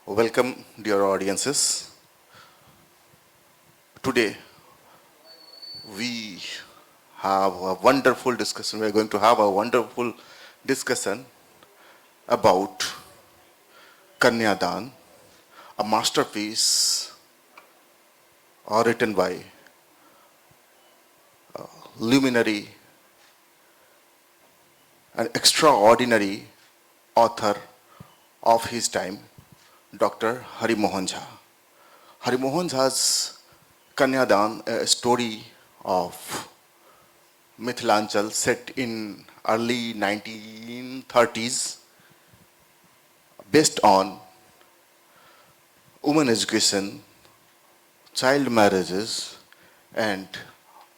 Welcome, dear audiences. Today, we have a wonderful discussion. We are going to have a wonderful discussion about Kanyadan, a masterpiece written by luminary and extraordinary author of his time, Dr. Harimohan Jha. Harimohan Jha's Kanyadan, a story of Mithilanchal set in early 1930s, based on women education, child marriages, and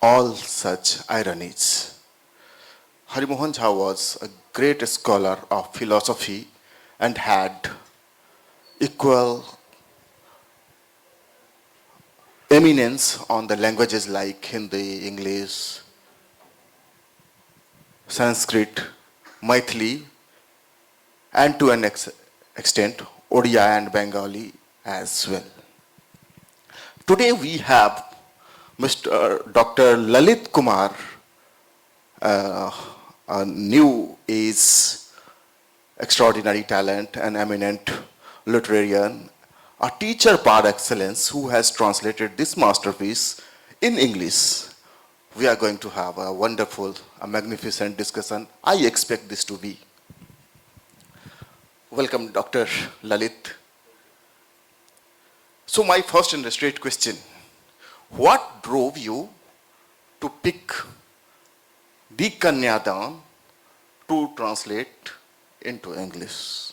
all such ironies. Harimohan Jha was a great scholar of philosophy and had equal eminence on the languages like Hindi, English, Sanskrit, Maithili, and to an extent, Odia and Bengali as well. Today we have Mr. Dr. Lalit Kumar, a new age extraordinary talent, an eminent literarian, a teacher par excellence who has translated this masterpiece in English. We are going to have a wonderful, a magnificent discussion. I expect this to be. Welcome, Dr. Lalit. So my first and straight question, what drove you to pick the Kanyadan to translate into English?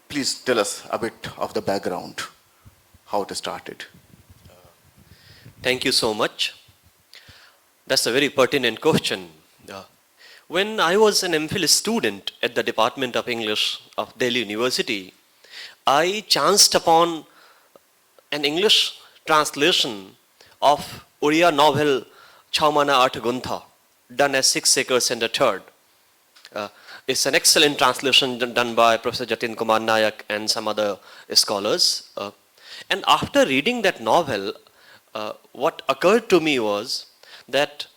Please tell us a bit of the background, how it started. Thank you so much. That's a very pertinent question. When I was an MPhil student at the Department of English of Delhi University, I chanced upon an English translation of Oriya novel Chaumana Art Guntha, done as 6 acres and a third. It's an excellent translation done by Professor Jatin Kumar Nayak and some other scholars. And after reading that novel, what occurred to me was that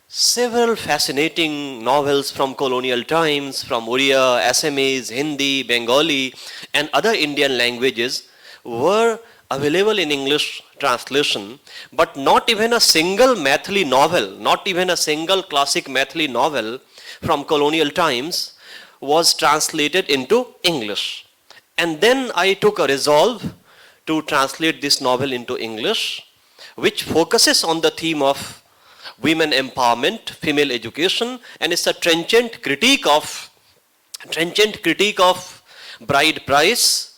several fascinating novels from colonial times, from Oriya, Assamese, Hindi, Bengali, and other Indian languages were available in English translation, but not even a single Maithili novel, not even a single classic Maithili novel from colonial times was translated into English. And then I took a resolve to translate this novel into English, which focuses on the theme of women empowerment, female education, and it's a trenchant critique of bride price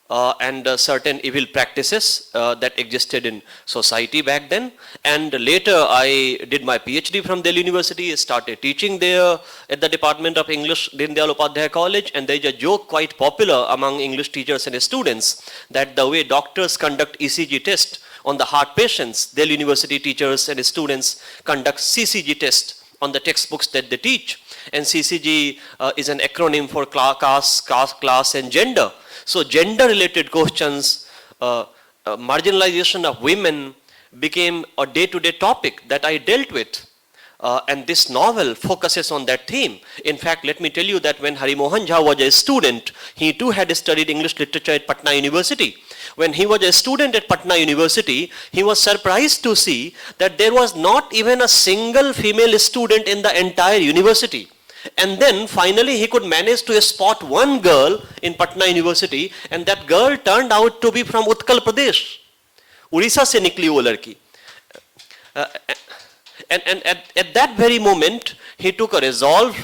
and certain evil practices that existed in society back then. And later I did my PhD from Delhi University, started teaching there at the Department of English, Deen Dayal Upadhyaya College, and there is a joke quite popular among English teachers and students that the way doctors conduct ECG test on the heart patients, Delhi University teachers and students conduct CCG test on the textbooks that they teach. And CCG is an acronym for class and gender. So gender related questions, marginalization of women became a day-to-day topic that I dealt with. And this novel focuses on that theme. In fact, let me tell you that when Harimohan Jha was a student, he too had studied English literature at Patna University. When he was a student at Patna University, he was surprised to see that there was not even a single female student in the entire university. And then finally he could manage to spot one girl in Patna University, and that girl turned out to be from Utkal Pradesh. Orissa se nikli wo ladki. And at that very moment, he took a resolve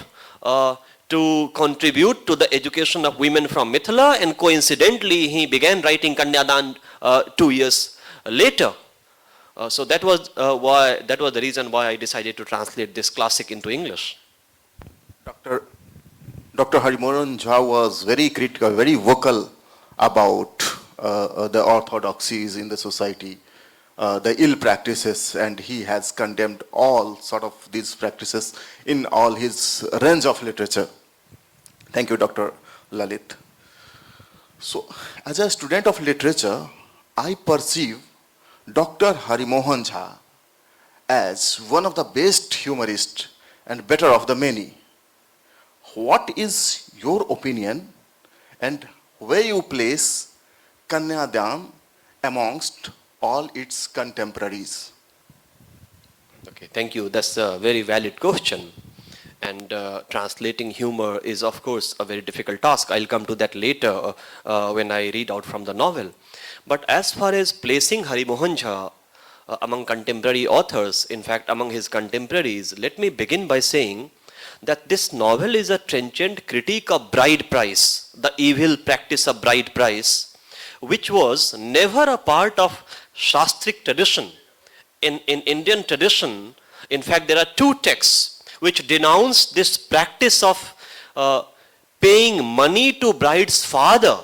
to contribute to the education of women from Mithila, and coincidentally, he began writing Kanyadan 2 years later. So that was the reason why I decided to translate this classic into English. Dr. Harimohan Jha was very critical, very vocal about the orthodoxies in the society, the ill practices, and he has condemned all sort of these practices in all his range of literature. Thank you, Dr. Lalit. So, as a student of literature, I perceive Dr. Harimohan Jha as one of the best humorists and better of the many. What is your opinion and where you place Kanyadan amongst all its contemporaries? Okay, thank you. That's a very valid question. And translating humor is, of course, a very difficult task. I'll come to that later when I read out from the novel. But as far as placing Harimohan Jha among contemporary authors, in fact, among his contemporaries, let me begin by saying that this novel is a trenchant critique of bride price, the evil practice of bride price, which was never a part of Shastric tradition. In Indian tradition, in fact, there are two texts which denounce this practice of paying money to bride's father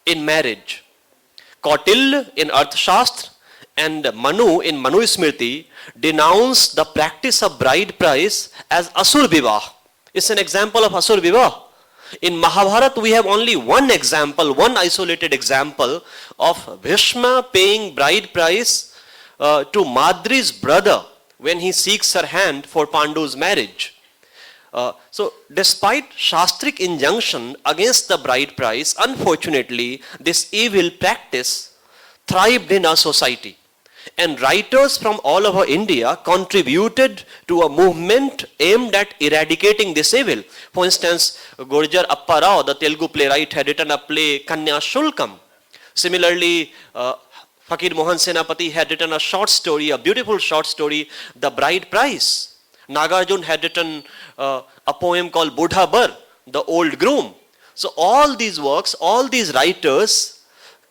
in marriage. Kautilya in Arthashastra and Manu in Manu Smriti denounce the practice of bride price as Asur Vivah. It's an example of Asur Vivah. In Mahabharata, we have only one example, one isolated example of Bhishma paying bride price to Madri's brother when he seeks her hand for Pandu's marriage. So, despite Shastric injunction against the bride price, unfortunately, this evil practice thrived in our society. And writers from all over India contributed to a movement aimed at eradicating this evil. For instance, Gurjar Appa Rao, the Telugu playwright, had written a play Kanya Shulkam. Similarly, Fakir Mohan Senapati had written a short story, a beautiful short story, The Bride Price. Nagarjun had written a poem called Budha Bar, The Old Groom. So all these works, all these writers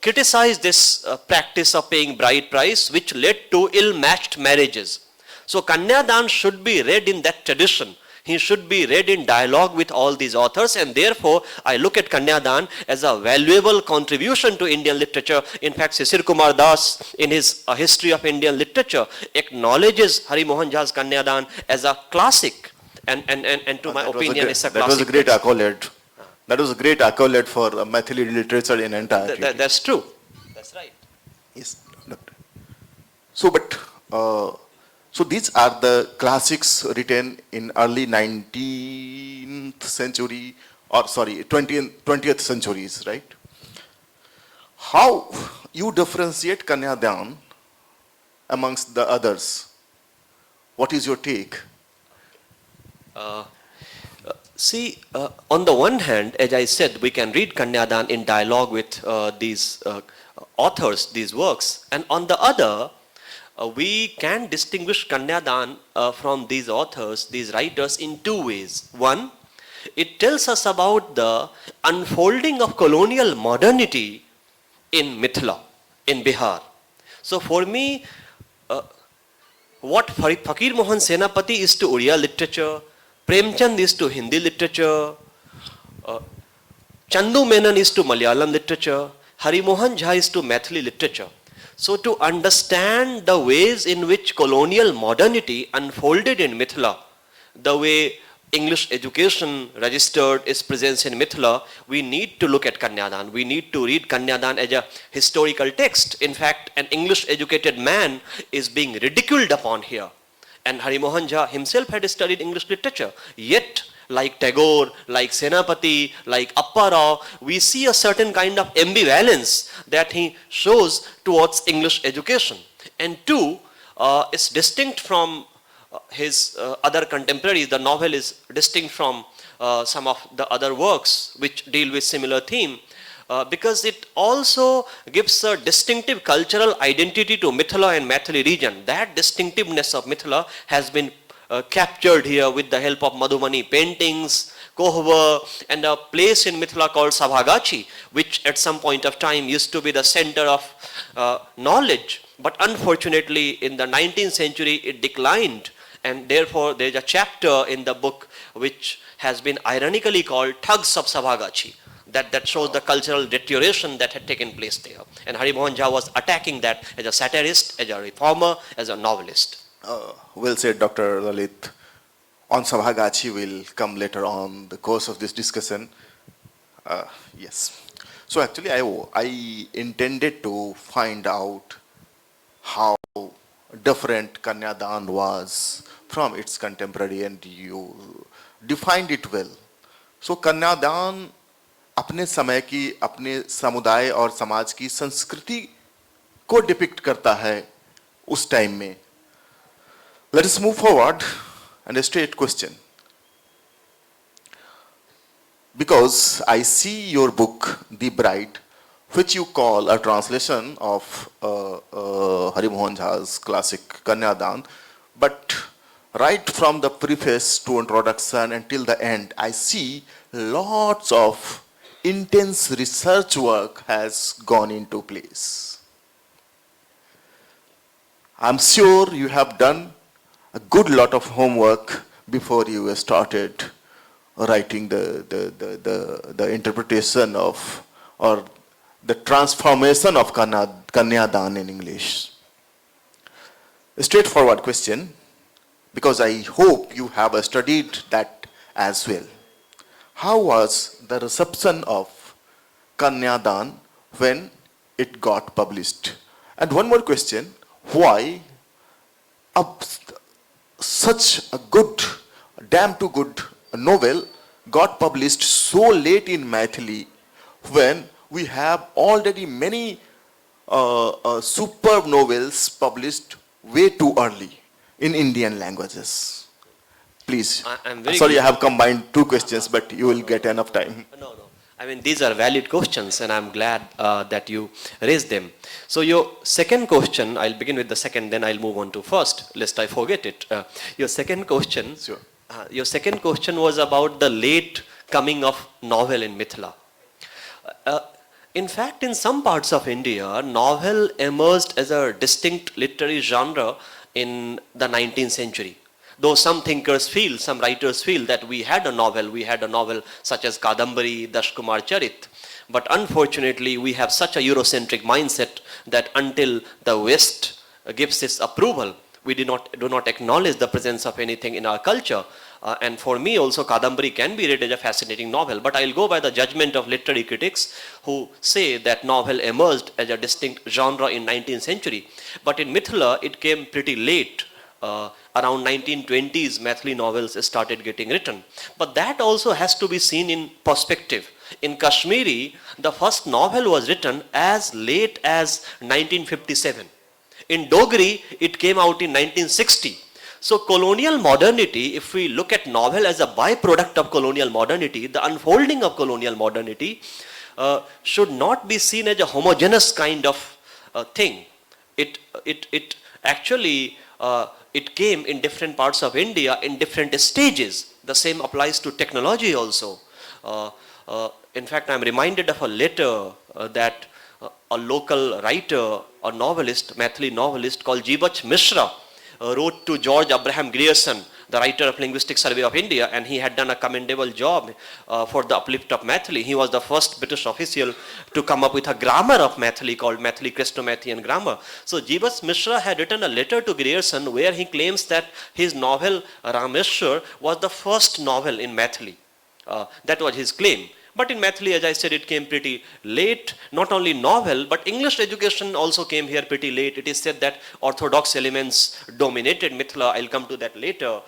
criticized this practice of paying bride price, which led to ill-matched marriages. So Kanyadan should be read in that tradition. He should be read in dialogue with all these authors, and therefore I look at Kanyadan as a valuable contribution to Indian literature. In fact, Sisir Kumar Das, in his History of Indian Literature, acknowledges Harimohan Jha's Kanyadan as a classic, and to my opinion, it's a classic. That was a great accolade. That was a great accolade for Maithili literature in entirety. That's true. That's right. Yes, doctor. So these are the classics written in early 19th century, or sorry, 20th centuries, right? How you differentiate Kanyadan amongst the others? What is your take? See, on the one hand, as I said, we can read Kanyadan in dialogue with these authors, these works, and on the other, we can distinguish Kanyadan from these authors, these writers, in two ways. One, it tells us about the unfolding of colonial modernity in Mithila, in Bihar. So for me, what Fakir Mohan Senapati is to Oriya literature, Premchand is to Hindi literature, Chandu Menon is to Malayalam literature, Harimohan Jha is to Maithili literature. So to understand the ways in which colonial modernity unfolded in Mithila, the way English education registered its presence in Mithila, we need to look at Kanyadan. We need to read Kanyadan as a historical text. In fact, an English educated man is being ridiculed upon here. And Harimohan Jha himself had studied English literature. Yet, like Tagore, like Senapati, like Appa Rao, we see a certain kind of ambivalence that he shows towards English education. And two, it's distinct from his other contemporaries. The novel is distinct from some of the other works which deal with similar theme, because it also gives a distinctive cultural identity to Mithila and Maithili region. That distinctiveness of Mithila has been captured here with the help of Madhumani paintings, Kohva, and a place in Mithila called Sabhagachi, which at some point of time used to be the center of knowledge. But unfortunately, in the 19th century, it declined, and therefore there is a chapter in the book which has been ironically called Thugs of Sabhagachi. That shows the cultural deterioration that had taken place there. And Harimohan Jha was attacking that as a satirist, as a reformer, as a novelist. Well said, Dr. Lalit. On Sabhagachi will come later on the course of this discussion. Yes. So actually, I intended to find out how different Kanyadan was from its contemporary, and you defined it well. So Kanyadan अपने समय की, अपने समुदाय और समाज की संस्कृति को डिपिक्ट करता है उस टाइम में. Let us move forward and a straight question. Because I see your book, The Bride, which you call a translation of Harimohan Jha's classic Kanyadan, but right from the preface to introduction until the end, I see lots of intense research work has gone into place. I'm sure you have done a good lot of homework before you started writing the interpretation of, or the transformation of Kanyadan in English. A straightforward question, because I hope you have studied that as well. How was the reception of Kanyadan when it got published? And one more question, why such a good, damn too good novel got published so late in Maithili when we have already many superb novels published way too early in Indian languages? Please. Sorry, I have combined two questions, but you will get enough time. No. I mean, these are valid questions, and I'm glad that you raised them. So your second question, I'll begin with the second, then I'll move on to first, lest I forget it. Your second question, Sure. Your second question was about the late coming of novel in Mithila. In fact, in some parts of India, novel emerged as a distinct literary genre in the 19th century. Though some thinkers feel, some writers feel that we had a novel such as Kadambari, Dashkumar Charit. But unfortunately, we have such a Eurocentric mindset that until the West gives its approval, we do not acknowledge the presence of anything in our culture. And for me also, Kadambari can be read as a fascinating novel, but I'll go by the judgment of literary critics who say that novel emerged as a distinct genre in 19th century. But in Mithila, it came pretty late. Around 1920s, Maithili novels started getting written. But that also has to be seen in perspective. In Kashmiri, the first novel was written as late as 1957. In Dogri, it came out in 1960. So colonial modernity, if we look at novel as a byproduct of colonial modernity, the unfolding of colonial modernity should not be seen as a homogeneous kind of thing. It actually it came in different parts of India in different stages. The same applies to technology also. In fact, I'm reminded of a letter that a local writer, a novelist, Maithili novelist called Jibach Mishra wrote to George Abraham Grierson, the writer of Linguistic Survey of India, and he had done a commendable job for the uplift of Maithili. He was the first British official to come up with a grammar of Maithili called Maithili Christomathian grammar. So Jibach Mishra had written a letter to Grierson where he claims that his novel Rameshwar was the first novel in Maithili. That was his claim. But in Maithili, as I said, it came pretty late. Not only novel, but English education also came here pretty late. It is said that orthodox elements dominated Mithila. I'll come to that later.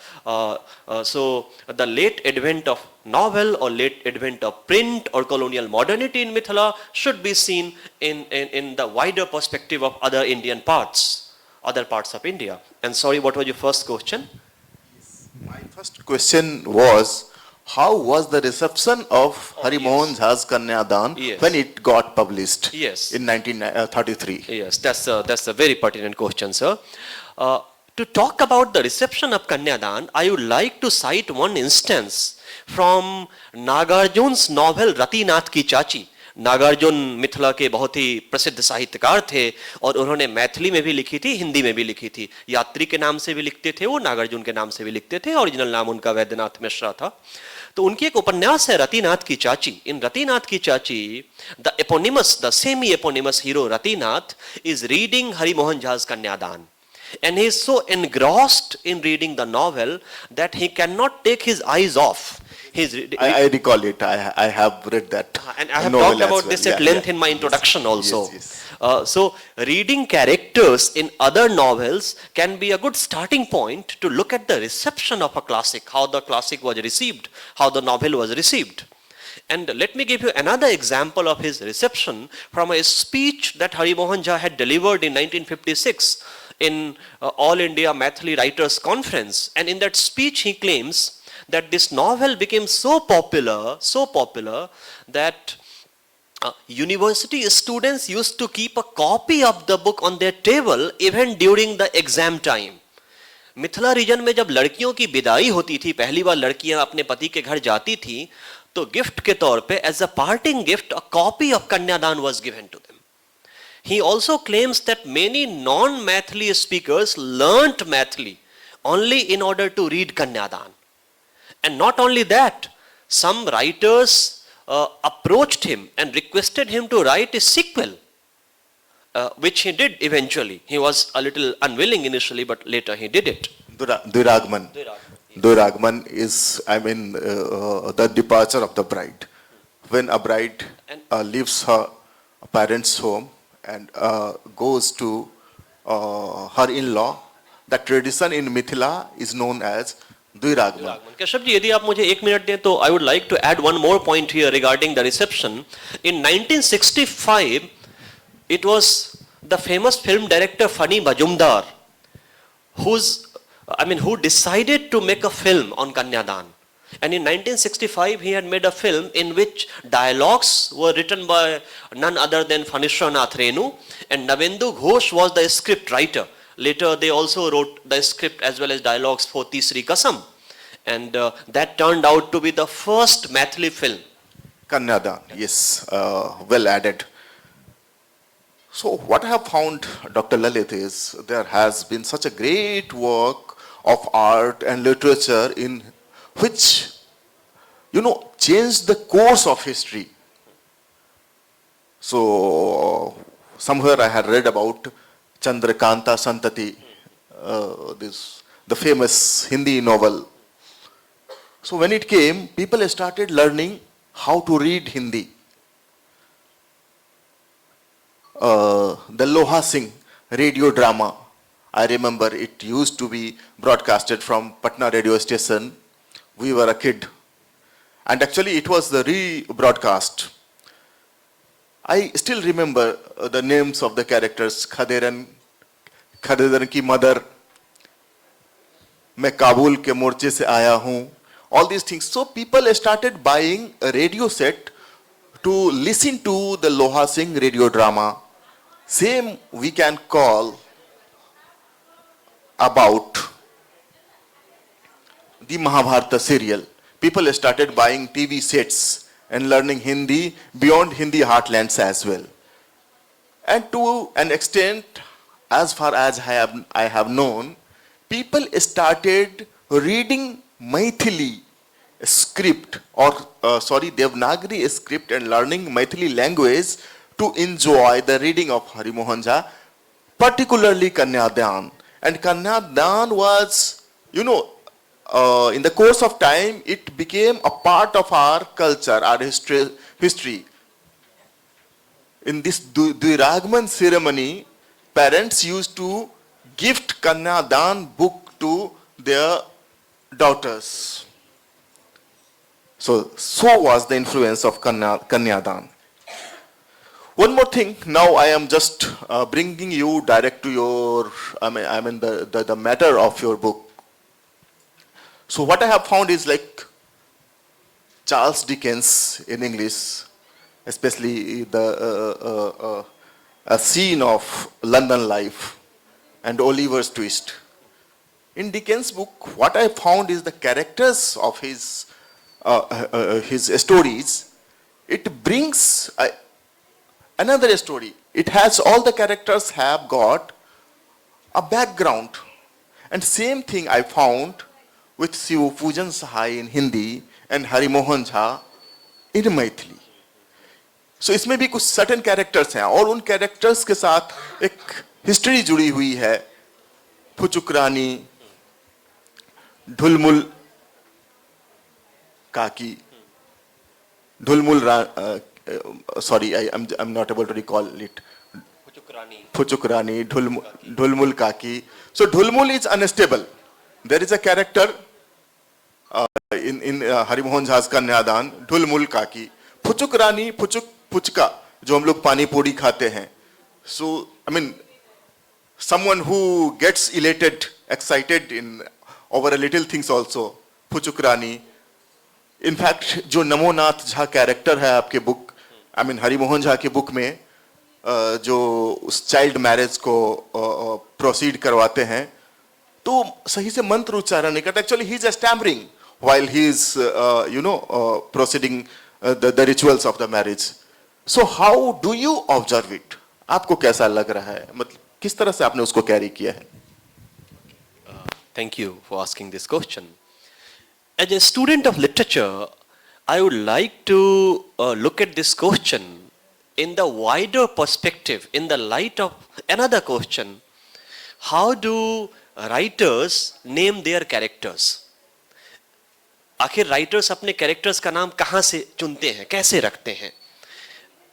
So the late advent of novel or late advent of print or colonial modernity in Mithila should be seen in the wider perspective of other other parts of India. And sorry, what was your first question? My first question was, how was the reception of Harimohan Jha's Kanyadan when it got published in 1933? Yes, that's a very pertinent question, sir. To talk about the reception of Kanyadan, I would like to cite one instance from Nagarjun's novel Ratinath Ki Chachi. Nagarjuna Mithila के बहुत ही प्रसिद्ध साहित्यकार थे और उन्होंने मैथिली में भी लिखी थी, हिंदी में भी लिखी थी. यात्री के नाम से भी लिखते थे वो, नागार्जुन के नाम से भी लिखते थे. ओरिजिनल नाम उनका वैद्यनाथ मिश्रा था. तो उनकी एक उपन्यास है रतिनाथ की चाची. इन रतिनाथ की चाची, the semi eponymous hero Ratinath is reading Harimohan Jha's Kanyadan, and he is so engrossed in reading the novel that he cannot take his eyes off. He's I recall it. I have read that and I have novel talked as about well. this at Yeah, length yeah. in my introduction also. Yes, yes. So reading characters in other novels can be a good starting point to look at the reception of a classic, how the classic was received, how the novel was received. And let me give you another example of his reception from a speech that Harimohan Jha had delivered in 1956 in All India Maithili Writers Conference. And in that speech he claims that this novel became so popular that university students used to keep a copy of the book on their table even during the exam time. Mithila region में जब लड़कियों की विदाई होती थी, पहली बार लड़कियां अपने पति के घर जाती थी, तो गिफ्ट के तौर पे as a parting gift a copy of Kanyadaan was given to them. He also claims that many non-Maithili speakers learnt Maithili only in order to read Kanyadan. And not only that, some writers approached him and requested him to write a sequel, which he did eventually. He was a little unwilling initially, but later he did it. Duragman. Duragman is, the departure of the bride. When a bride leaves her parents' home and goes to her in-law, the tradition in Mithila is known as Duragman. Keshav ji, यदि आप मुझे एक minute दें तो I would like to add one more point here regarding the reception. In 1965, it was the famous film director Fani Majumdar who decided to make a film on Kanyadan. And in 1965, he had made a film in which dialogues were written by none other than Phanishwanath Renu, and Navendu Ghosh was the script writer. Later, they also wrote the script as well as dialogues for Tisri Kasam. And that turned out to be the first Maithili film. Kanyadan, yes, well added. So what I have found, Dr. Lalit, is there has been such a great work of art and literature in which, changed the course of history. So somewhere I had read about Chandrakanta Santati, the famous Hindi novel. So when it came, people started learning how to read Hindi. The Loha Singh radio drama, I remember it used to be broadcasted from Patna radio station. We were a kid. And actually it was the rebroadcast. I still remember the names of the characters. Khaderan ki mother, मैं काबुल के मोर्चे से आया हूँ. All these things. So people started buying a radio set to listen to the Loha Singh radio drama. Same we can call about the Mahabharata serial. People started buying TV sets and learning Hindi beyond Hindi heartlands as well. And to an extent, as far as I have known, people started reading Maithili script Devanagari script and learning Maithili language to enjoy the reading of Harimohan Jha, particularly Kanyadan. And Kanyadan was, in the course of time, it became a part of our culture, our history. In this Duragman ceremony, parents used to gift Kanyadan book to their daughters. So was the influence of Kanyadan. One more thing, now I am just bringing you direct to your, the matter of your book. So what I have found is like Charles Dickens in English, especially a scene of London life and Oliver's twist. In Dickens' book, what I found is the characters of his stories. It brings another story. It has all the characters have got a background. And same thing I found with Shiv Pujan Sahai in Hindi and Harimohan Jha in Maithili. So इसमें भी कुछ certain characters हैं और उन characters के साथ एक history जुड़ी हुई है. फुचुक रानी, ढुलमुल, kaki, dhulmul, sorry, I'm not able to recall it. Puchukrani, dhulmul kaki. So dhulmul is unstable. There is a character in Harimohan Jha's Kanyadan, dhulmul kaki. Puchukrani, puchka, जो हम लोग पानी पूरी खाते हैं. So I mean, someone who gets elated, excited in over a little things also. Puchukrani. In fact, जो नमोनाथ Jha character है आपके book, I mean Harimohan Jha के बुक में जो उस चाइल्ड मैरिज को प्रोसीड करवाते हैं, तो सही से मंत्र उच्चारण नहीं करता. Actually he is stammering while he is proceeding the rituals of the marriage. So how do you observe it? आपको कैसा लग रहा है, मतलब किस तरह से आपने उसको कैरी किया है? Thank you for asking this question. As a student of literature, I would like to look at this question in the wider perspective, in the light of another question. How do writers name their characters? आखिर writers अपने characters का नाम कहाँ से चुनते हैं, कैसे रखते हैं?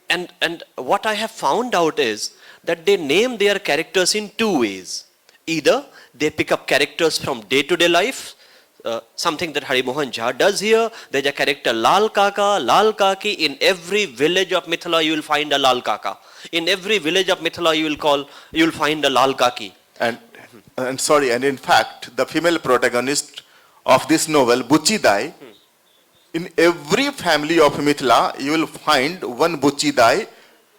And what I have found out is that they name their characters in two ways. Either they pick up characters from day-to-day life, something that Harimohan Jha does here. There's a character Lal Kaka, Lal Kaki. In every village of Mithila you will find a Lal Kaka. In every village of Mithila you will find a Lal Kaki. And in fact, the female protagonist of this novel, Buchi Dai, in every family of Mithila you will find one Buchi Dai,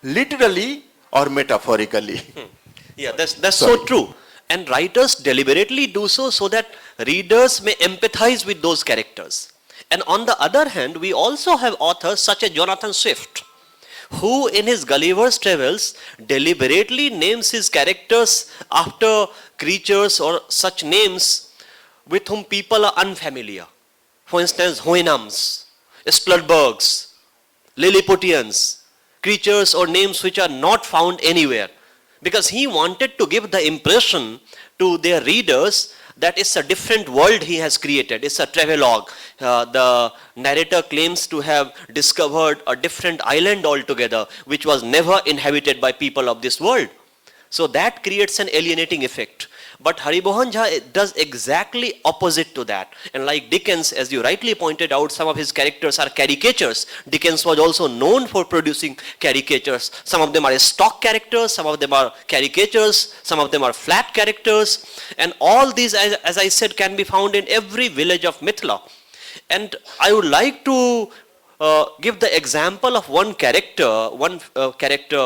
literally or metaphorically. Yeah, that's so true. And writers deliberately do so that readers may empathize with those characters. And on the other hand, we also have authors such as Jonathan Swift, who in his Gulliver's Travels deliberately names his characters after creatures or such names with whom people are unfamiliar. For instance, Houyhnhnms, Spludbergs, Lilliputians, creatures or names which are not found anywhere. Because he wanted to give the impression to their readers that it's a different world he has created. It's a travelogue. The narrator claims to have discovered a different island altogether, which was never inhabited by people of this world. So that creates an alienating effect. But Harimohan Jha does exactly opposite to that. And like Dickens, as you rightly pointed out, some of his characters are caricatures. Dickens was also known for producing caricatures. Some of them are stock characters, some of them are caricatures, some of them are flat characters. And all these, as I said, can be found in every village of Mithila. And I would like to give the example of one character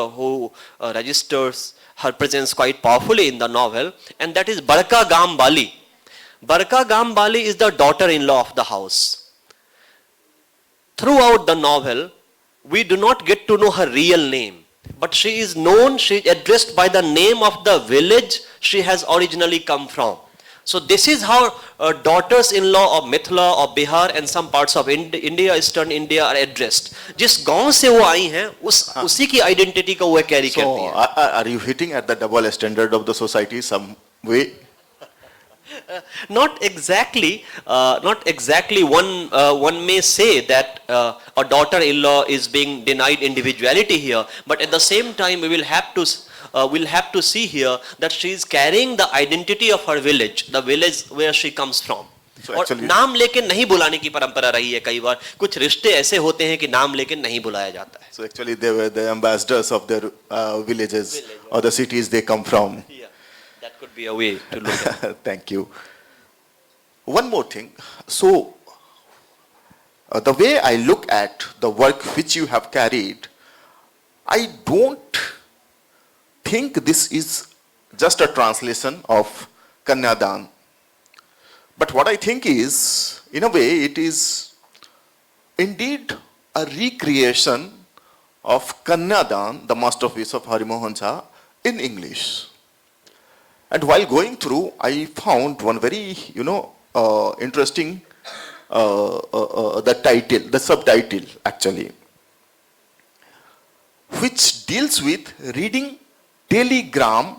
who registers her presence quite powerfully in the novel, and that is Barka Gam Bali. Barka Gam Bali is the daughter-in-law of the house. Throughout the novel, we do not get to know her real name, but she is addressed by the name of the village she has originally come from. So this is how daughters-in-law of Mithila, of Bihar and some parts of India, Eastern India are addressed. जिस गांव से वो आई हैं, उसी की identity को वो carry करती हैं. Are you hitting at the double standard of the society some way? Not exactly. One may say that a daughter-in-law is being denied individuality here, but at the same time we will have to see here that she is carrying the identity of her village, the village where she comes from. So और नाम लेके नहीं बुलाने की परंपरा रही है. कई बार कुछ रिश्ते ऐसे होते हैं कि नाम लेके नहीं बुलाया जाता है. So actually they were the ambassadors of their villages or the cities they come from. Yeah, that could be a way to look at it. Thank you. One more thing. So the way I look at the work which you have carried, I don't think this is just a translation of Kanyadan. But what I think is, in a way, it is indeed a recreation of Kanyadan, the masterpiece of Harimohan Jha, in English. And while going through, I found one very, interesting, the subtitle actually, which deals with reading telegram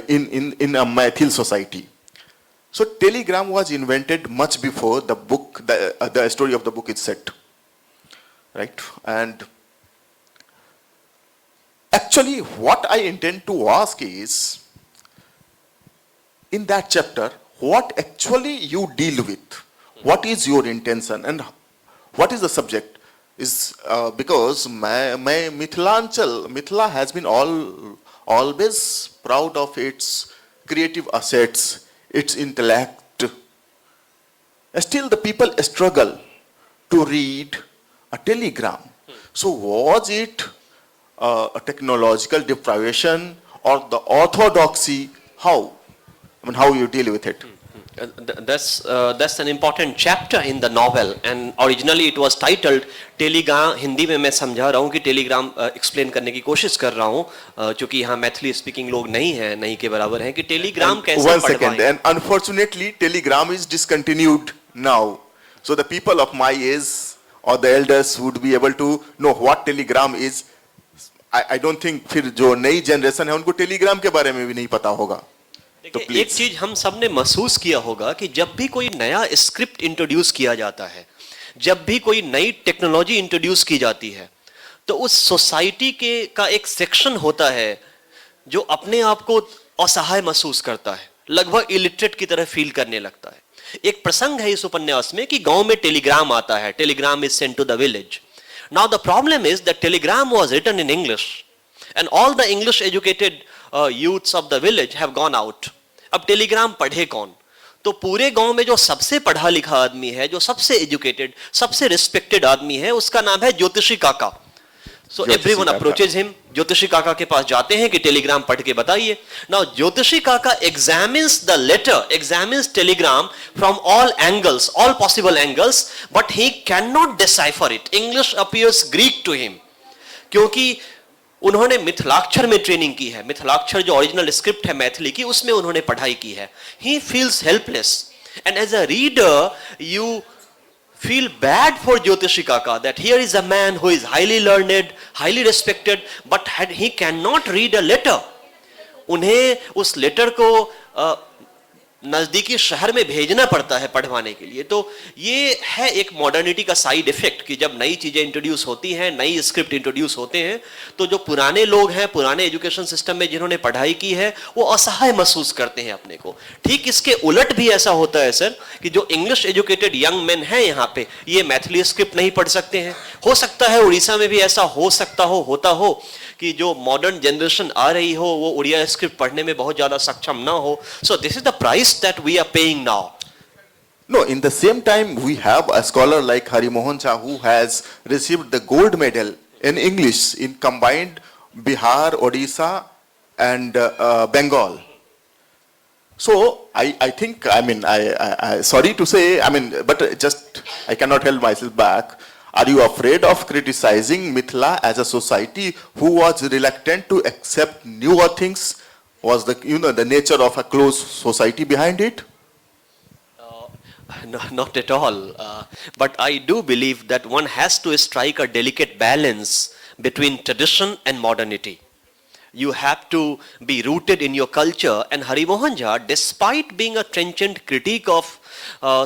in a Maithili society. So telegram was invented much before the book, the story of the book is set, right? And actually, what I intend to ask is, in that chapter, what actually you deal with, what is your intention, and what is the subject? Is because my Mithila has been always proud of its creative assets, its intellect. Still, the people struggle to read a telegram. So, was it a technological deprivation or the orthodoxy? How? I mean, how you deal with it? That's an important chapter in the novel, and originally it was titled Telegram. Hindi में मैं समझा रहा हूँ कि Telegram explain करने की कोशिश कर रहा हूँ, चूंकि यहाँ मैथिली स्पीकिंग लोग नहीं हैं, नहीं के बराबर हैं, कि टेलीग्राम कैसे पढ़वाएं. 1 second, and unfortunately telegram is discontinued now, so the people of my age or the elders would be able to know what telegram is. I don't think फिर जो नई जनरेशन है उनको टेलीग्राम के बारे में भी नहीं पता होगा. तो एक चीज हम सब ने महसूस किया होगा कि जब भी कोई नया स्क्रिप्ट इंट्रोड्यूस किया जाता है, जब भी कोई नई टेक्नोलॉजी इंट्रोड्यूस की जाती है, तो उस सोसाइटी के का एक सेक्शन होता है जो अपने आप को असहाय महसूस करता है, लगभग इलिटरेट की तरह फील करने लगता है. एक प्रसंग है इस उपन्यास में कि गांव में टेलीग्राम आता है, telegram is sent to the village. Now the problem is that telegram was written in English and all the English educated youths of the village have gone out. अब टेलीग्राम पढ़े कौन? तो पूरे गांव में जो सबसे पढ़ा लिखा आदमी है, जो सबसे एजुकेटेड, सबसे रिस्पेक्टेड आदमी है, उसका नाम है ज्योतिषी काका. So everyone approaches him. ज्योतिषी काका के पास जाते हैं कि टेलीग्राम पढ़ के बताइए. नाउ ज्योतिषी काका examines the letter, examines telegram from all angles, all possible angles, but he can not decipher it. English appears Greek to him, क्योंकि उन्होंने मिथिलाक्षर में ट्रेनिंग की है. मिथिलाक्षर जो ओरिजिनल स्क्रिप्ट है मैथिली की, उसमें उन्होंने पढ़ाई की है. He feels helpless, and as a reader you feel bad for Jyotishi Kaka, that here is a man who is highly learned, highly respected, but he cannot read a letter. उन्हें उस letter को नजदीकी शहर में भेजना पड़ता है पढ़वाने के लिए. तो ये है एक मॉडर्निटी का साइड इफेक्ट कि जब नई चीजें इंट्रोड्यूस होती हैं, नई स्क्रिप्ट इंट्रोड्यूस होते हैं, तो जो पुराने लोग हैं, पुराने एजुकेशन सिस्टम में जिन्होंने पढ़ाई की है, वो असहाय महसूस करते हैं अपने को. ठीक इसके उलट भी ऐसा होता है सर कि जो इंग्लिश एजुकेटेड यंग मैन हैं यहाँ पे, ये मैथिली स्क्रिप्ट नहीं पढ़ सकते हैं. हो सकता है उड़ीसा में भी ऐसा हो सकता हो, होता हो कि जो मॉडर्न जनरेशन आ रही हो वो उड़िया स्क्रिप्ट पढ़ने में बहुत ज्यादा सक्षम ना हो. So this is the price that we are paying now. No, in the same time, we have a scholar like Harimohan who has received the gold medal in English in combined Bihar, Odisha, and Bengal. So I think, I mean, I sorry to say, I mean, but just I cannot help myself back. Are you afraid of criticizing Mithila as a society who was reluctant to accept newer things? Was the nature of a closed society behind it? No, not at all. But I do believe that one has to strike a delicate balance between tradition and modernity. You have to be rooted in your culture, and Harimohan, despite being a trenchant critique of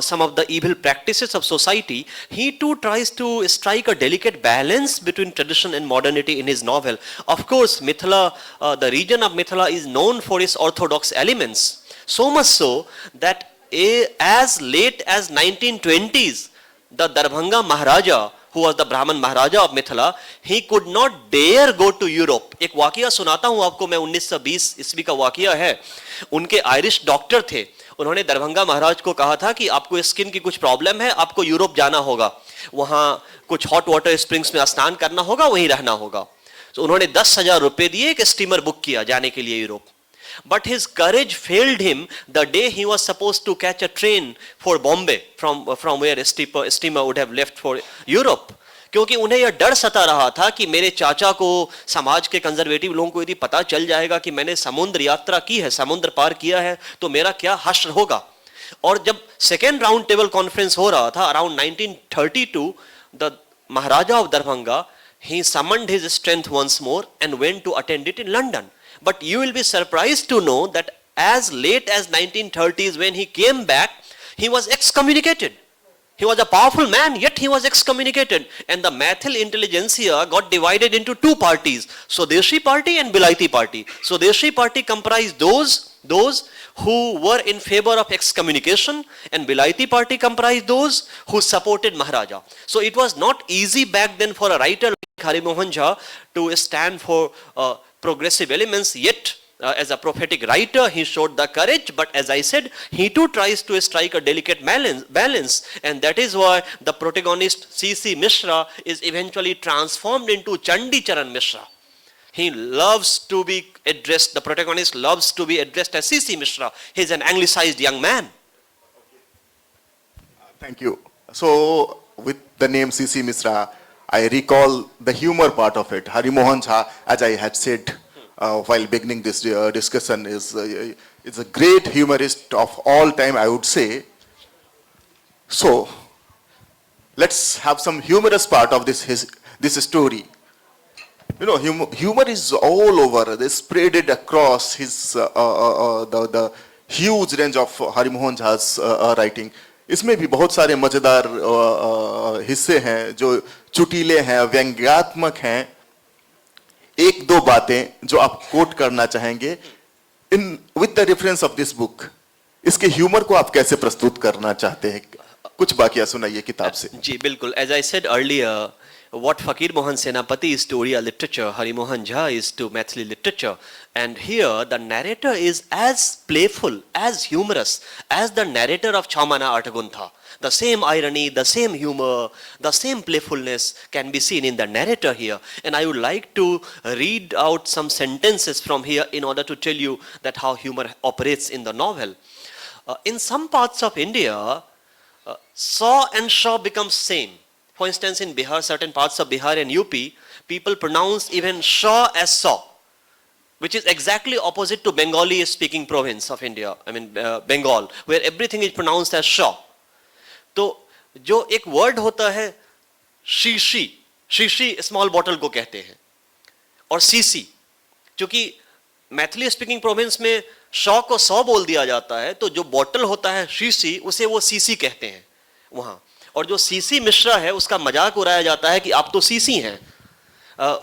some of the evil practices of society, he too tries to strike a delicate balance between tradition and modernity in his novel. Of course, Mithila, the region of Mithila is known for its orthodox elements. So much so that as late as 1920s, the Darbhanga Maharaja, who was the Brahman Maharaja of Mithila, he could not dare go to Europe. एक वाकया सुनाता हूँ आपको मैं, 1920 ईस्वी का वाकया है. उनके आयरिश डॉक्टर थे, उन्होंने दरभंगा महाराज को कहा था कि आपको स्किन की कुछ प्रॉब्लम है, आपको यूरोप जाना होगा, वहाँ कुछ हॉट वाटर स्प्रिंग्स में स्नान करना होगा, वहीं रहना होगा. तो उन्होंने 10,000 रुपए दिए, एक स्टीमर बुक किया जाने के लिए Europe. But his courage failed him the day he was supposed to catch a train for Bombay from where a steamer would have left for Europe. क्योंकि उन्हें यह डर सता रहा था कि मेरे चाचा को, समाज के कंजर्वेटिव लोगों को यदि पता चल जाएगा कि मैंने समुद्र यात्रा की है, समुद्र पार किया है, तो मेरा क्या हश्र होगा. और जब सेकेंड राउंड टेबल कॉन्फ्रेंस हो रहा था around 1932, the Maharaja of Darbhanga, he summoned his strength once more and went to attend it in London. But you will be surprised to know that as late as 1930s when he came back, he was excommunicated. He was a powerful man, yet he was excommunicated. And the Maithil intelligentsia got divided into two parties, Swadeshi party and Bilaiti party. Swadeshi party comprised those who were in favor of excommunication, and Bilaiti party comprised those who supported Maharaja. So it was not easy back then for a writer like Harimohan Jha to stand for progressive elements, yet as a prophetic writer, he showed the courage, but as I said, he too tries to strike a delicate balance, and that is why the protagonist C.C. Mishra is eventually transformed into Chandi Charan Mishra. He loves to be addressed, the protagonist loves to be addressed as C.C. Mishra. He is an anglicized young man. Thank you. So, with the name C.C. Mishra, I recall the humor part of it. Harimohan Jha, as I had said, while beginning this discussion, is a great humorist of all time, I would say. So, let's have some humorous part of this story. You know, humor is all over. They spread it across his the huge range of Harimohan Jha's writing. इसमें भी बहुत सारे मजेदार हिस्से हैं जो चुटीले हैं, व्यंग्यात्मक हैं. एक दो बातें जो आप कोट करना चाहेंगे in with the reference of this book, इसके ह्यूमर को आप कैसे प्रस्तुत करना चाहते हैं? कुछ बाकियां सुनाइए किताब से. जी बिल्कुल. As I said earlier, what Fakir Mohan Senapati is to Oriya literature, Harimohan Jha is to Maithili literature. And here the narrator is as playful, as humorous as the narrator of Chamana Artaguntha. The same irony, the same humor, the same playfulness can be seen in the narrator here. And I would like to read out some sentences from here in order to tell you that how humor operates in the novel. In some parts of India, saw and shaw becomes same. For instance, in Bihar, certain parts of Bihar and UP, people pronounce even shaw as saw, which is exactly opposite to Bengali speaking province of India, Bengal, where everything is pronounced as shaw. तो जो एक word होता है शीशी, शीशी small bottle को कहते हैं, और सीसी, क्योंकि मैथिली स्पीकिंग प्रोविंस में शॉ को सौ बोल दिया जाता है, तो जो बॉटल होता है शीशी उसे वो सीसी कहते हैं वहां, और जो सीसी मिश्रा है उसका मजाक उड़ाया जाता है कि आप तो सीसी हैं.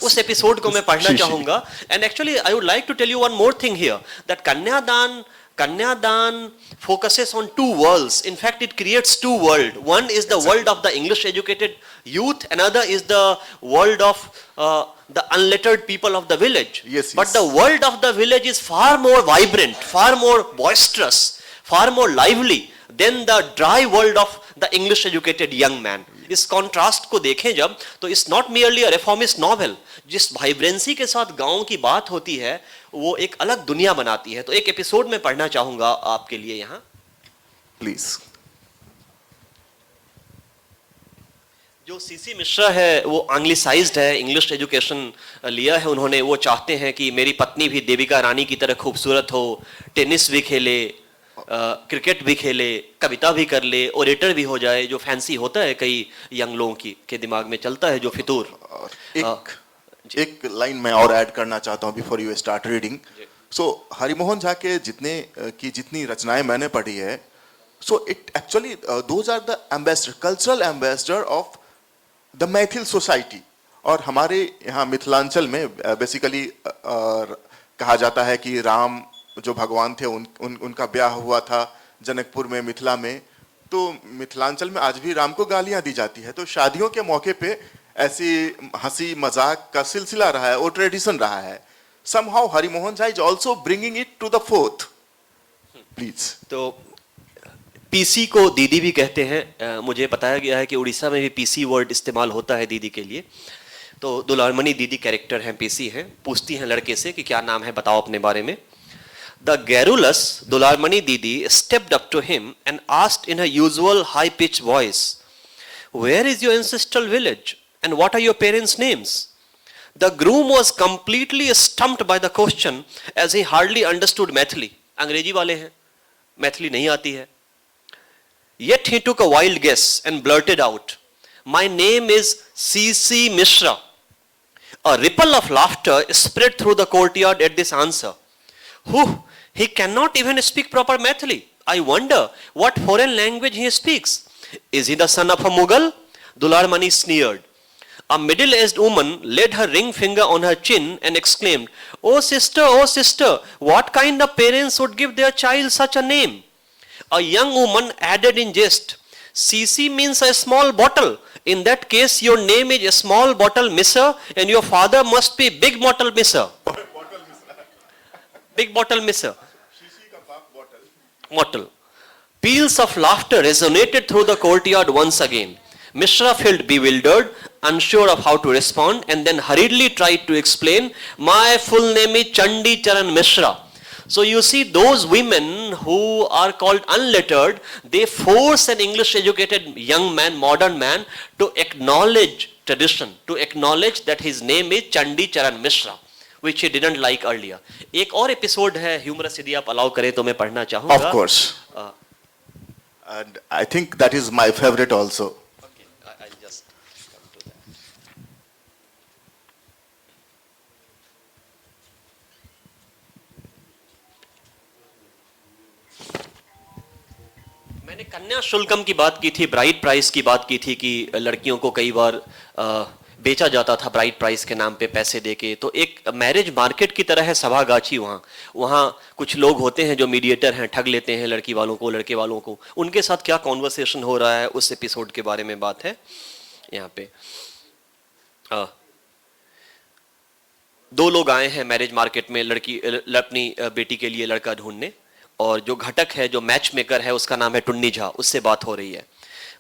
उस एपिसोड को मैं पढ़ना चाहूंगा. And actually I would like to tell you one more thing here, that Kanyadan focuses on two worlds. In fact, it creates two worlds. One is the world of the English educated youth, another is the world of the unlettered people of the village. Yes, but the world of the village is far more vibrant, far more boisterous, far more lively than the dry world of the English educated young man. इस contrast को देखें जब, तो it's not merely a reformist novel. जिस vibrancy के साथ गांव की बात होती है वो एक अलग दुनिया बनाती है. तो एक एपिसोड में पढ़ना चाहूंगा आपके लिए यहां, प्लीज. जो सीसी मिश्रा है वो एंग्लिसाइज्ड है, इंग्लिश एजुकेशन लिया है उन्होंने. वो चाहते हैं कि मेरी पत्नी भी देविका रानी की तरह खूबसूरत हो, टेनिस भी खेले, क्रिकेट भी खेले, कविता भी कर ले, ओरेटर भी हो जाए, जो फैंसी होता है कई यंग लोगों के दिमाग में चलता है, जो फितूर. एक लाइन मैं और ऐड करना चाहता हूं before you start reading. So Harimohan Jha के जितनी रचनाएं मैंने पढ़ी है, so it actually those are the ambassador, cultural ambassador of the Maithil society. और हमारे यहाँ मिथिलांचल में बेसिकली कहा जाता है कि राम जो भगवान थे उनका ब्याह हुआ था जनकपुर में, मिथिला में. तो मिथिलांचल में आज भी राम को गालियां दी जाती है. तो शादियों के मौके पे ऐसी हंसी मजाक का सिलसिला रहा है, वो ट्रेडिशन रहा है. somehow Harimohan Jha is also bringing it to the forth. Please. तो पीसी को दीदी भी कहते हैं. मुझे बताया गया है कि उड़ीसा में भी पीसी वर्ड इस्तेमाल होता है दीदी के लिए. तो दुलारमणि दीदी कैरेक्टर हैं, पीसी हैं. पूछती हैं लड़के से कि क्या नाम है, बताओ अपने बारे में. The garrulous Dularmani Didi stepped up to him and asked in her usual high-pitched voice, "Where is your ancestral village and what are your parents' names?" The groom was completely stumped by the question as he hardly understood Maithili. अंग्रेजी वाले हैं, मैथिली नहीं आती है. Yet he took a wild guess and blurted out, "My name is C.C. Mishra." A ripple of laughter spread through the courtyard at this answer. "Whew," He cannot even speak proper Maithili. I wonder what foreign language he speaks. Is he the son of a Mughal? Dularmani sneered. A middle-aged woman laid her ring finger on her chin and exclaimed, oh sister, what kind of parents would give their child such a name? A young woman added in jest, CC means a small bottle. In that case, your name is a small bottle Mishra and your father must be big bottle Mishra. Big bottle Mishra. Bottle. Peals of laughter resonated through the courtyard once again. Mishra felt bewildered, unsure of how to respond, and then hurriedly tried to explain, my full name is Chandi Charan Mishra. So you see, those women who are called unlettered, they force an English educated young man, modern man, to acknowledge tradition, to acknowledge that his name is Chandi Charan Mishra, which he didn't like earlier. एक और episode है humorous, यदि आप allow करें तो मैं पढ़ना चाहूँगा. Of course. And I think that is my favorite also. I'll just come to that. मैंने कन्या शुल्कम की बात की थी, ब्राइड प्राइस की बात की थी कि लड़कियों को कई बार बेचा जाता था ब्राइड प्राइस के नाम पे पैसे देके. तो एक मैरिज मार्केट की तरह है सभागाछी. वहाँ कुछ लोग होते हैं जो मीडिएटर हैं, ठग लेते हैं लड़की वालों को, लड़के वालों को. उनके साथ क्या कॉन्वर्सेशन हो रहा है उस एपिसोड के बारे में बात है यहाँ पे. दो लोग आए हैं मैरिज मार्केट में लड़की अपनी बेटी के लिए लड़का ढूंढने, और जो घटक है, जो मैच मेकर है, उसका नाम है टुन्नी झा. उससे बात हो रही है.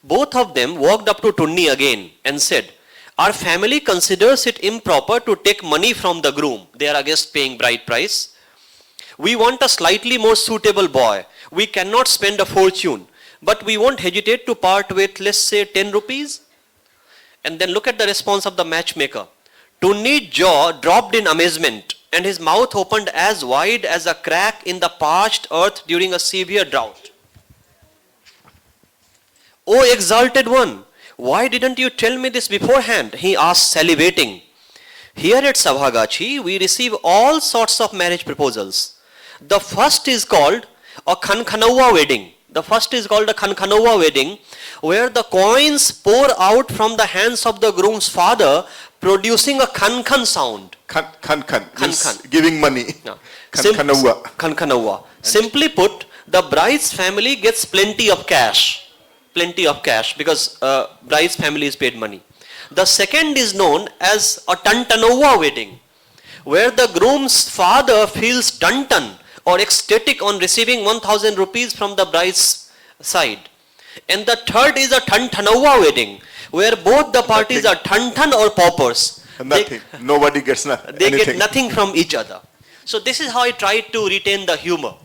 Both of them walked up to Tunni again and said, our family considers it improper to take money from the groom. They are against paying bride price. We want a slightly more suitable boy. We cannot spend a fortune, but we won't hesitate to part with, let's say, 10 rupees. And then look at the response of the matchmaker. Tunni's jaw dropped in amazement and his mouth opened as wide as a crack in the parched earth during a severe drought. Oh, exalted one, why didn't you tell me this beforehand? He asked, salivating. Here at Sabhagachi, we receive all sorts of marriage proposals. The first is called a Khankhanova wedding. The first is called a Khankhanova wedding, where the coins pour out from the hands of the groom's father, producing a Khan sound. Khan means giving money. No. Khankhanova. Simply put, the bride's family gets plenty of cash. Plenty of cash, because bride's family is paid money. The second is known as a Tantanova wedding, where the groom's father feels tantan or ecstatic on receiving 1000 rupees from the bride's side. And the third is a Tantanova wedding, where both the parties are tantan or paupers. Nothing. Nobody gets anything. They get nothing from each other. So this is how I tried to retain the humor.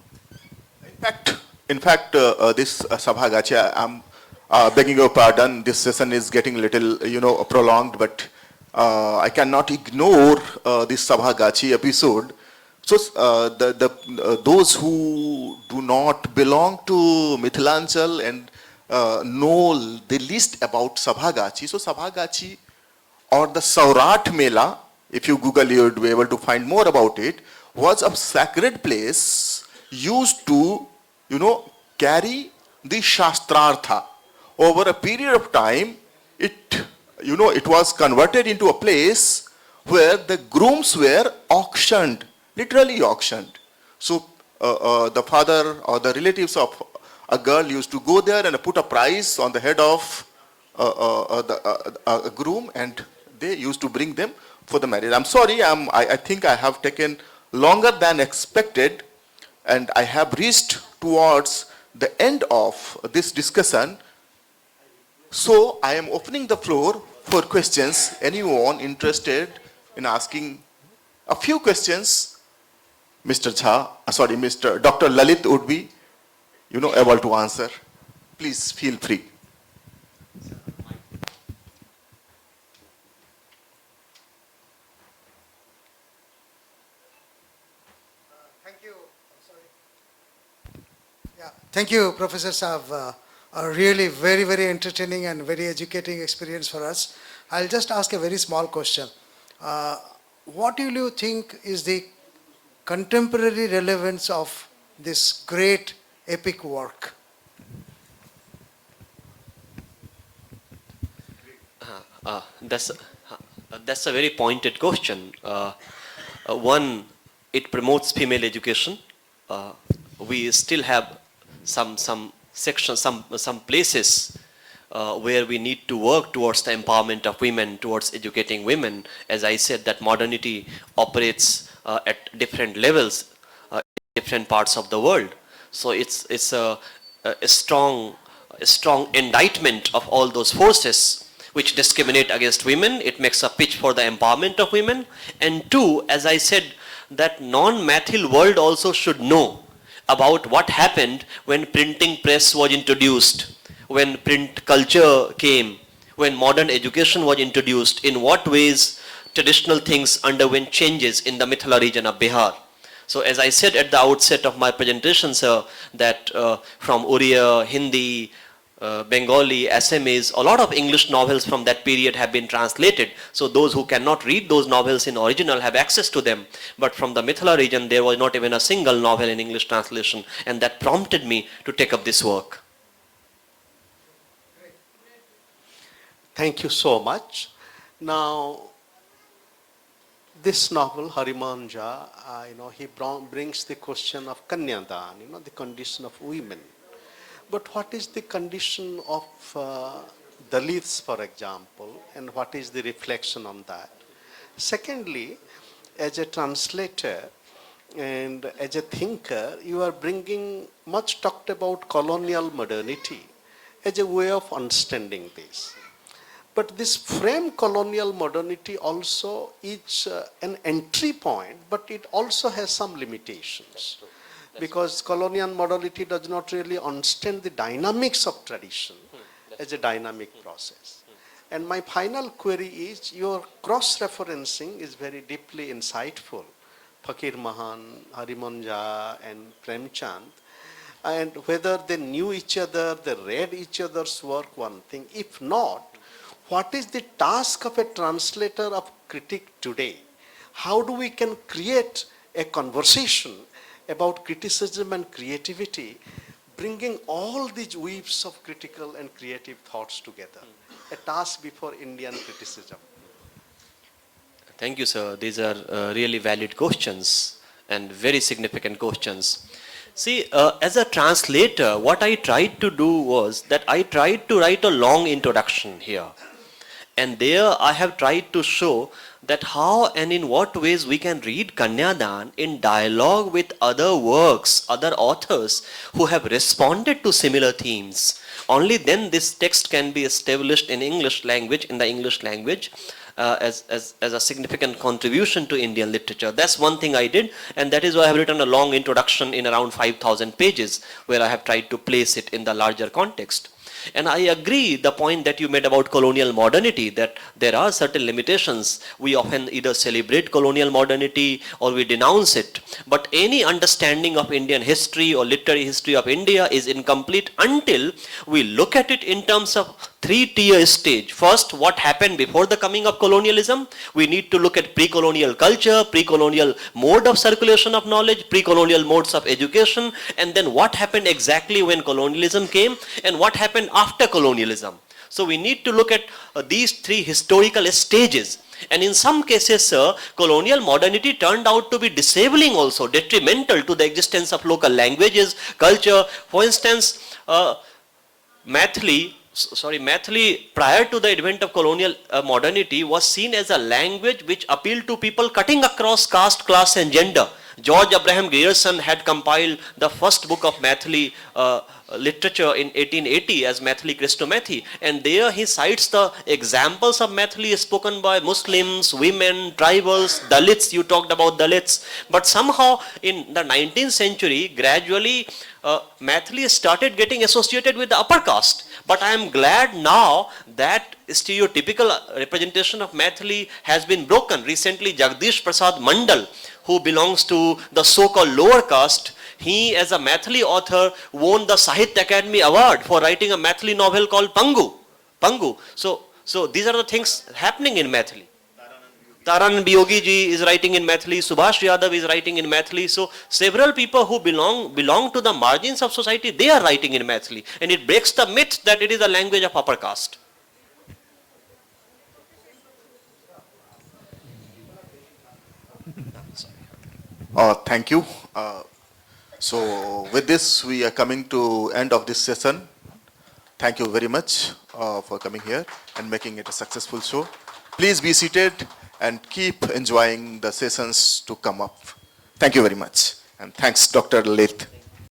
In fact, this Sabhagachi, I'm begging your pardon, this session is getting a little, prolonged, but I cannot ignore this Sabhagachi episode. So those who do not belong to Mithilanchal and know the least about Sabhagachi, so Sabhagachi or the Saurat Mela, if you Google, you would be able to find more about it, was a sacred place used to, carry the Shastrartha. Over a period of time, it was converted into a place where the grooms were auctioned, literally auctioned. So the father or the relatives of a girl used to go there and put a price on the head of a groom, and they used to bring them for the marriage. I'm sorry, I think I have taken longer than expected, and I have reached towards the end of this discussion. So I am opening the floor for questions. Anyone interested in asking a few questions, Mr. Dr. Lalit would be, able to answer. Please feel free. Thank you, Professor Saab. A really very, very entertaining and very educating experience for us. I'll just ask a very small question. What do you think is the contemporary relevance of this great epic work? That's a very pointed question. One, it promotes female education. We still have some sections, some places where we need to work towards the empowerment of women, towards educating women. As I said, that modernity operates at different levels, in different parts of the world. So it's a strong indictment of all those forces which discriminate against women. It makes a pitch for the empowerment of women. And two, as I said, that non-Maithil world also should know about what happened when printing press was introduced, when print culture came, when modern education was introduced, in what ways traditional things underwent changes in the Mithila region of Bihar. So as I said at the outset of my presentation, sir, that from Oriya, Hindi, Bengali, Assamese, a lot of English novels from that period have been translated. So those who cannot read those novels in original have access to them. But from the Mithila region, there was not even a single novel in English translation. And that prompted me to take up this work. Thank you so much. Now, this novel, Harimohan, he brings the question of Kanyadan, the condition of women. But what is the condition of Dalits, for example, and what is the reflection on that? Secondly, as a translator and as a thinker, you are bringing much talked about colonial modernity as a way of understanding this. But this frame colonial modernity also is an entry point, but it also has some limitations. Because colonial modernity does not really understand the dynamics of tradition as a dynamic process. And my final query is, your cross-referencing is very deeply insightful. Fakir Mahan, Harimohan and Premchand. And whether they knew each other, they read each other's work, one thing. If not, what is the task of a translator of critic today? How do we can create a conversation about criticism and creativity, bringing all these weaves of critical and creative thoughts together? A task before Indian criticism. Thank you, sir. These are really valid questions and very significant questions. See, as a translator, what I tried to do was that I tried to write a long introduction here. And there I have tried to show that how and in what ways we can read Kanyadan in dialogue with other works, other authors who have responded to similar themes. Only then this text can be established in English language, in the English language, as a significant contribution to Indian literature. That's one thing I did, and that is why I have written a long introduction in around 5,000 pages, where I have tried to place it in the larger context. And I agree the point that you made about colonial modernity, that there are certain limitations. We often either celebrate colonial modernity or we denounce it. But any understanding of Indian history or literary history of India is incomplete until we look at it in terms of three-tier stage. First, what happened before the coming of colonialism? We need to look at pre-colonial culture, pre-colonial mode of circulation of knowledge, pre-colonial modes of education, and then what happened exactly when colonialism came, and what happened after colonialism. So we need to look at these three historical stages. And in some cases, sir, colonial modernity turned out to be disabling also, detrimental to the existence of local languages, culture. For instance, Maithili, prior to the advent of colonial modernity, was seen as a language which appealed to people cutting across caste, class and gender. George Abraham Grierson had compiled the first book of Maithili literature in 1880 as Maithili Christomathi, and there he cites the examples of Maithili spoken by Muslims, women, tribals, Dalits. You talked about Dalits, but somehow in the 19th century, gradually Maithili started getting associated with the upper caste. But I am glad now that stereotypical representation of Maithili has been broken. Recently, Jagdish Prasad Mandal, who belongs to the so-called lower caste, he as a Maithili author won the Sahitya Academy Award for writing a Maithili novel called Pangu. So these are the things happening in Maithili. Taran Biyogi ji is writing in Maithili, Subhash Yadav is writing in Maithili. So several people who belong to the margins of society, they are writing in Maithili. And it breaks the myth that it is a language of upper caste. Thank you. So with this, we are coming to end of this session. Thank you very much for coming here and making it a successful show. Please be seated and keep enjoying the sessions to come up. Thank you very much. And thanks, Dr. Lalit.